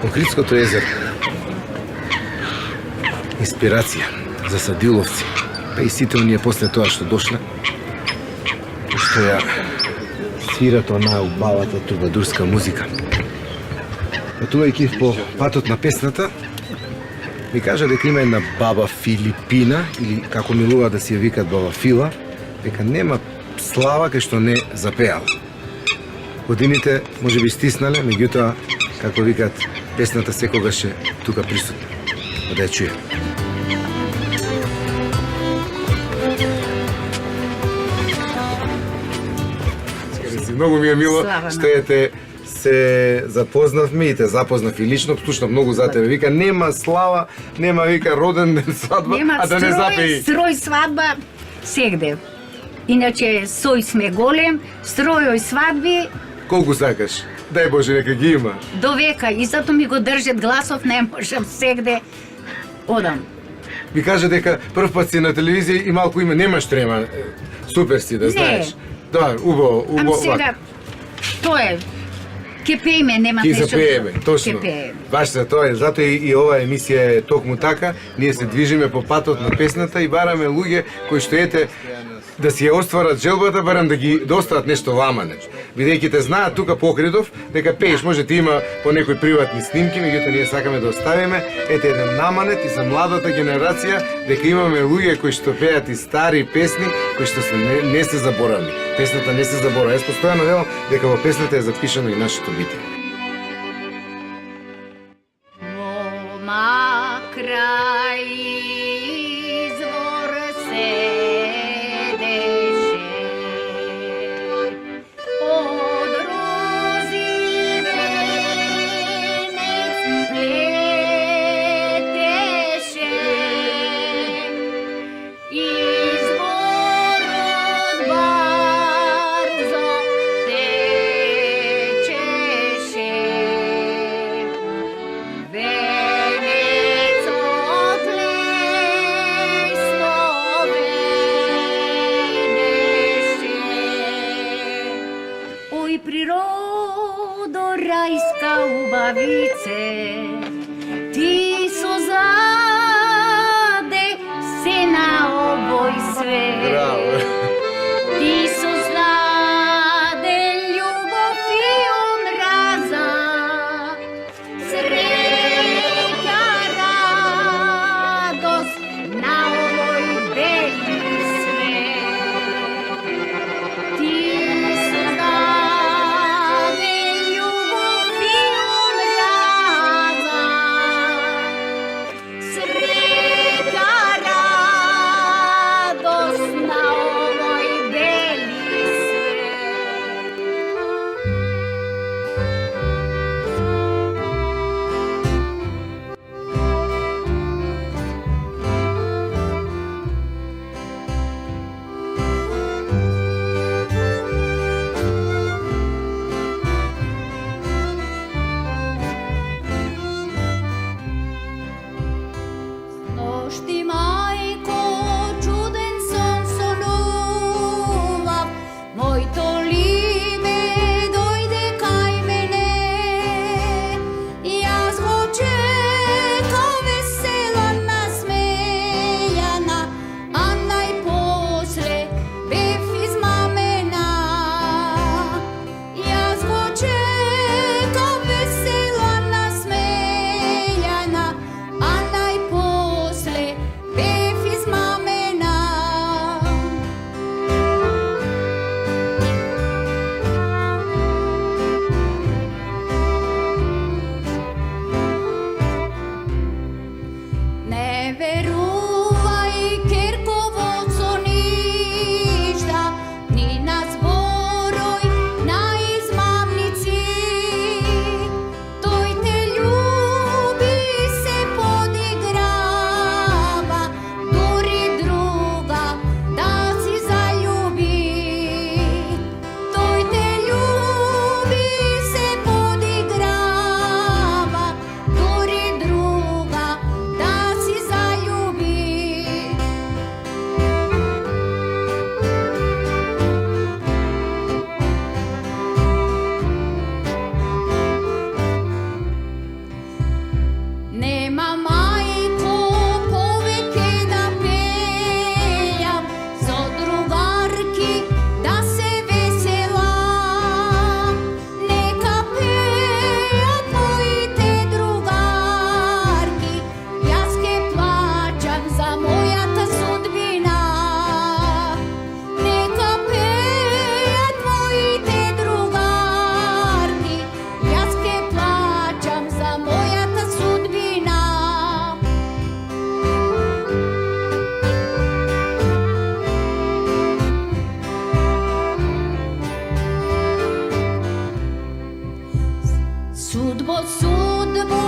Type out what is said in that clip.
Охридското езеро. Инспирација за садиловци, па и сите оние после тоа што дошле, што ја свират онаа убавата трубадурска музика. Патувајќи по патот на песната, ми кажа дека има една баба Филипина, или како милува да си ја викат баба Фила, дека нема слава кај што не запеала. Годините може би стиснале, меѓутоа, како викат, песната секогаш е тука присутна. Да ја чуе. Многу ми е мило што ете се запознавме и те запознав и лично, слушнав многу за тебе. Вика нема слава, нема вика роден ден свадба, нема а да не запеи. Строј свадба сегде. Иначе сој сме голем, стројој свадби Колку сакаш? Дај Боже нека ги има. до века и зато ми го држат гласов, не можам сегде одам. Ми кажа дека прв пат си на телевизија и малку има, немаш трема. Супер си да знаеш. Да, убаво, Ам сега, тоа е. Ке пееме, нема Ки нешто. запееме, точно. Ке пееме. Баш за тоа е, затоа и оваа емисија е токму така. Ние се движиме по патот на песната и бараме луѓе кои што ете да си ја остварат желбата, барам да ги достават нешто ламане. Бидејќи те знаат тука по Охридов дека пееш, може ти има по некои приватни снимки, меѓутоа ние сакаме да оставиме ете еден наманет и за младата генерација дека имаме луѓе кои што пеат и стари песни кои што се не се заборавни. Песната не се заборава. Јас постојано велам дека во песната е запишано и нашето битие. Мома крај извор седеше, од рози венец плетеше, изворот барзо течеше. Венецот лесно венеше. Ој природо рајска убавице, ти создаде се на овој свет. Браво! Ти создаде љубов и омраза, среќа, радост на овој бели свет. Ти создаде љубов и омраза, среќа, радост на овој судьбу